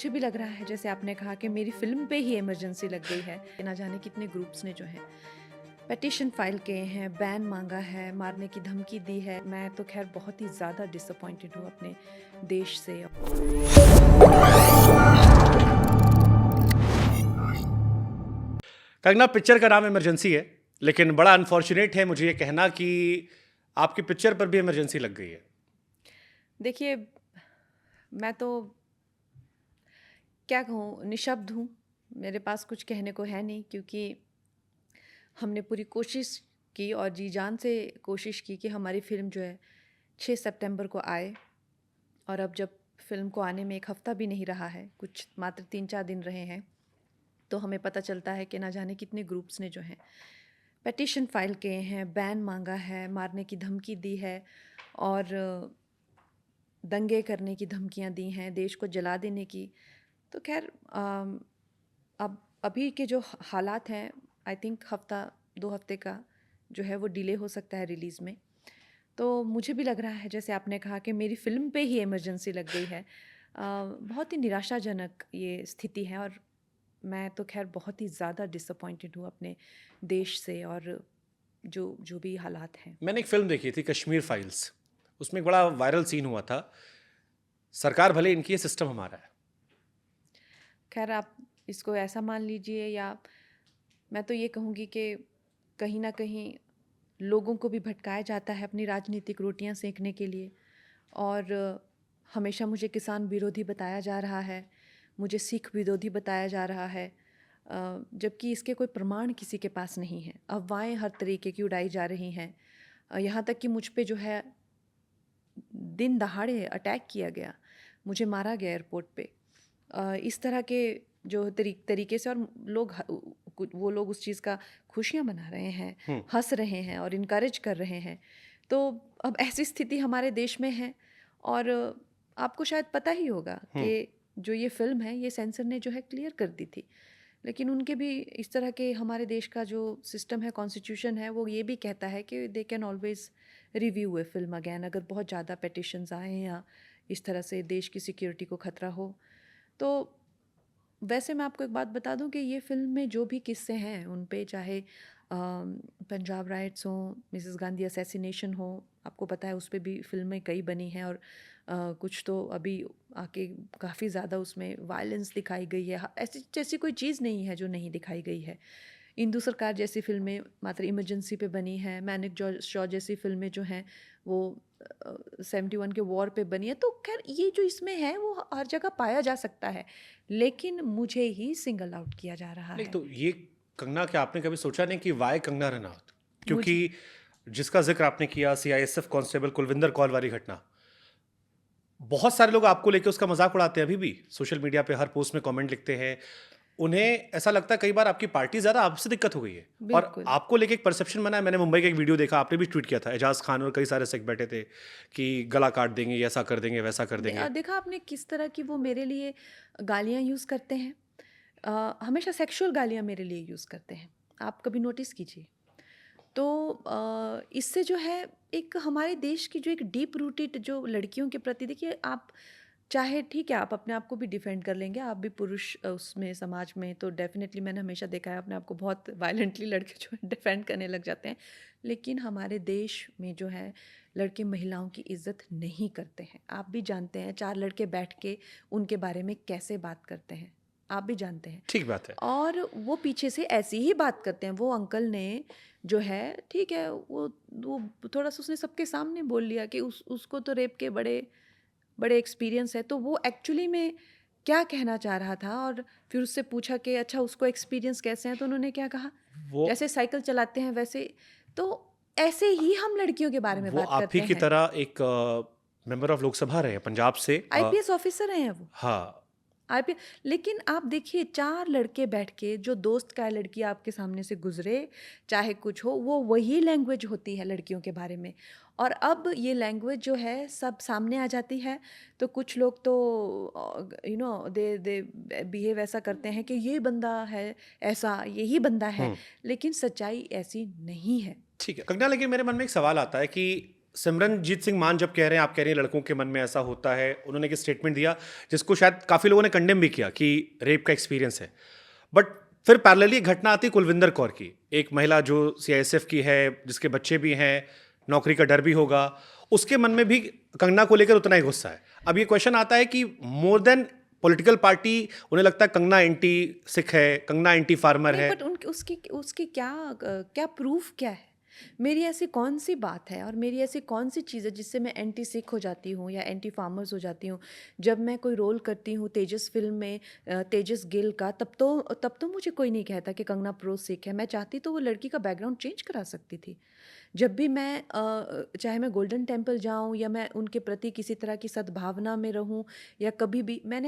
मुझे भी लग रहा है जैसे आपने कहा कि मेरी फ़िल्म पे ही इमरजेंसी लग गई है। ना जाने कितने ग्रुप्स ने जो है पिटीशन फाइल किए हैं, बैन मांगा है, मारने की धमकी दी है। मैं तो खैर बहुत ही ज़्यादा डिसअपॉइंटेड हूँ अपने देश से। कंगना, पिक्चर का नाम इमरजेंसी है, लेकिन बड़ा अनफॉर्चुनेट है मुझे ये कहना कि आपकी पिक्चर पर भी इमरजेंसी लग गई है। देखिए, मैं तो क्या कहूँ, निशब्द हूँ। मेरे पास कुछ कहने को है नहीं, क्योंकि हमने पूरी कोशिश की और जी जान से कोशिश की कि हमारी फ़िल्म जो है 6 सितंबर को आए। और अब जब फ़िल्म को आने में 1 हफ़्ता भी नहीं रहा है, कुछ मात्र 3-4 दिन रहे हैं, तो हमें पता चलता है कि ना जाने कितने ग्रुप्स ने जो हैं पिटीशन फाइल किए हैं, बैन मांगा है, मारने की धमकी दी है और दंगे करने की धमकियां दी हैं, देश को जला देने की। तो खैर अब अभी के जो हालात हैं, आई थिंक हफ़्ता 2 हफ़्ते का जो है वो डिले हो सकता है रिलीज़ में। तो मुझे भी लग रहा है जैसे आपने कहा कि मेरी फ़िल्म पे ही इमरजेंसी लग गई है। बहुत ही निराशाजनक ये स्थिति है और मैं तो खैर बहुत ही ज़्यादा डिसअपॉइंटेड हूँ अपने देश से और जो जो भी हालात हैं। मैंने एक फिल्म देखी थी, कश्मीर फाइल्स। उसमें एक बड़ा वायरल सीन हुआ था। सरकार भले इनकी है, सिस्टम हमारा है। खैर आप इसको ऐसा मान लीजिए, या मैं तो ये कहूँगी कि कहीं न कहीं लोगों को भी भटकाया जाता है अपनी राजनीतिक रोटियां सेकने के लिए। और हमेशा मुझे किसान विरोधी बताया जा रहा है, मुझे सिख विरोधी बताया जा रहा है, जबकि इसके कोई प्रमाण किसी के पास नहीं है। अफवाहें हर तरीके की उड़ाई जा रही हैं। यहाँ तक कि मुझ पे जो है दिन दहाड़े अटैक किया गया, मुझे मारा गया एयरपोर्ट पे। इस तरह के जो तरीके से, और लोग वो लोग उस चीज़ का खुशियाँ मना रहे हैं, हंस रहे हैं और इनकरेज कर रहे हैं। तो अब ऐसी स्थिति हमारे देश में है। और आपको शायद पता ही होगा कि जो ये फिल्म है, ये सेंसर ने जो है क्लियर कर दी थी, लेकिन उनके भी इस तरह के, हमारे देश का जो सिस्टम है, कॉन्स्टिट्यूशन है, वो ये भी कहता है कि they can always review A film again अगर बहुत ज़्यादा पिटिशंस आए या इस तरह से देश की सिक्योरिटी को खतरा हो। तो वैसे मैं आपको एक बात बता दूं कि ये फ़िल्म में जो भी किस्से हैं उन पे, चाहे पंजाब राइट्स हों, मिसेस गांधी असैसिनेशन हो, आपको पता है उस पे भी फ़िल्में कई बनी हैं। और कुछ तो अभी आके काफ़ी ज़्यादा उसमें वायलेंस दिखाई गई है। ऐसी जैसी कोई चीज़ नहीं है जो नहीं दिखाई गई है। इंदु सरकार जैसी फ़िल्में मात्र इमरजेंसी पे बनी हैं, मैनिक शॉ जैसी फ़िल्में जो हैं वो 71 के वॉर पे बनी है। तो खैर ये जो इसमें है वो हर जगह पाया जा सकता है, लेकिन मुझे ही सिंगल आउट किया जा रहा नहीं है। तो ये कंगना, क्या आपने कभी सोचा नहीं कि वाई कंगना रनौत? क्योंकि मुझे जिसका जिक्र आपने किया, सीआईएसएफ कांस्टेबल कुलविंदर कौर वाली घटना, बहुत सारे लोग आपको लेके उसका मजाक उड़ाते हैं। अभी भी सोशल मीडिया पे हर पोस्ट में कमेंट लिखते हैं। उन्हें ऐसा लगता है कई बार आपकी पार्टी ज़्यादा, आपसे दिक्कत हो गई है। और बिल्कुल। आपको लेके एक परसेप्शन बना है। मैंने मुंबई का एक वीडियो देखा, आपने भी ट्वीट किया था, एजाज खान और कई सारे सिख बैठे थे कि गला काट देंगे, ऐसा कर देंगे, वैसा कर देंगे। देखा आपने किस तरह की वो मेरे लिए गालियाँ यूज़ करते हैं। हमेशा सेक्सुअल गालियाँ मेरे लिए यूज़ करते हैं, आप कभी नोटिस कीजिए। तो इससे जो है, एक हमारे देश की जो एक डीप रूटेड जो लड़कियों के प्रति, देखिए आप चाहे ठीक है आप अपने आप को भी डिफेंड कर लेंगे, आप भी पुरुष उसमें समाज में, तो डेफिनेटली मैंने हमेशा देखा है अपने आप को बहुत वायलेंटली लड़के जो है डिफेंड करने लग जाते हैं। लेकिन हमारे देश में जो है लड़के महिलाओं की इज्जत नहीं करते हैं। आप भी जानते हैं 4 लड़के बैठ के उनके बारे में कैसे बात करते हैं, आप भी जानते हैं। ठीक बात है। और वो पीछे से ऐसी ही बात करते हैं। वो अंकल ने जो है, ठीक है, वो थोड़ा सा उसने सबके सामने बोल लिया कि उसको तो रेप के बड़े बड़े एक्सपीरियंस है। तो वो एक्चुअली में क्या कहना चाह रहा था, और फिर उससे पूछा कि अच्छा उसको एक्सपीरियंस कैसे हैं, तो उन्होंने क्या कहा, वो जैसे साइकिल चलाते हैं वैसे। तो ऐसे ही हम लड़कियों के बारे में वो बात आप ही करते की हैं। तरह एक मेंबर ऑफ लोकसभा रहे हैं पंजाब से। आईपीएस ऑफिसर हैं वो। हाँ। आईपी लेकिन आप देखिए 4 लड़के बैठ के, जो दोस्त का लड़की आपके सामने से गुजरे, चाहे कुछ हो, वो वही लैंग्वेज होती है लड़कियों के बारे में। और अब ये लैंग्वेज जो है सब सामने आ जाती है, तो कुछ लोग तो दे बिहेव ऐसा करते हैं कि ये बंदा है ऐसा, यही बंदा है। लेकिन सच्चाई ऐसी नहीं है। ठीक है कंगना, लेकिन मेरे मन में एक सवाल आता है कि सिमरनजीत सिंह मान जब कह रहे हैं, आप कह रही हैं लड़कों के मन में ऐसा होता है, उन्होंने एक स्टेटमेंट दिया जिसको शायद काफ़ी लोगों ने कंडेम भी किया कि रेप का एक्सपीरियंस है। बट फिर पैरेलली एक घटना आती है कुलविंदर कौर की, एक महिला जो सीआईएसएफ की है, जिसके बच्चे भी हैं, नौकरी का डर भी होगा, उसके मन में भी कंगना को लेकर उतना ही गुस्सा है। अब ये क्वेश्चन आता है कि मोर देन पॉलिटिकल पार्टी, उन्हें लगता है कंगना एंटी सिख है, कंगना एंटी फार्मर नहीं, है। बट उनकी उसकी उसकी क्या प्रूफ क्या है? मेरी ऐसी कौन सी बात है और मेरी ऐसी कौन सी चीज़ है जिससे मैं एंटी सिख हो जाती हूँ या एंटी फार्मर्स हो जाती हूँ? जब मैं कोई रोल करती हूँ तेजस फिल्म में, तेजस गिल का, तब तो मुझे कोई नहीं कहता कि कंगना प्रो सिख है। मैं चाहती तो वो लड़की का बैकग्राउंड चेंज करा सकती थी। जब भी मैं चाहे मैं गोल्डन टेम्पल जाऊँ या मैं उनके प्रति किसी तरह की सद्भावना में रहूँ या कभी भी मैंने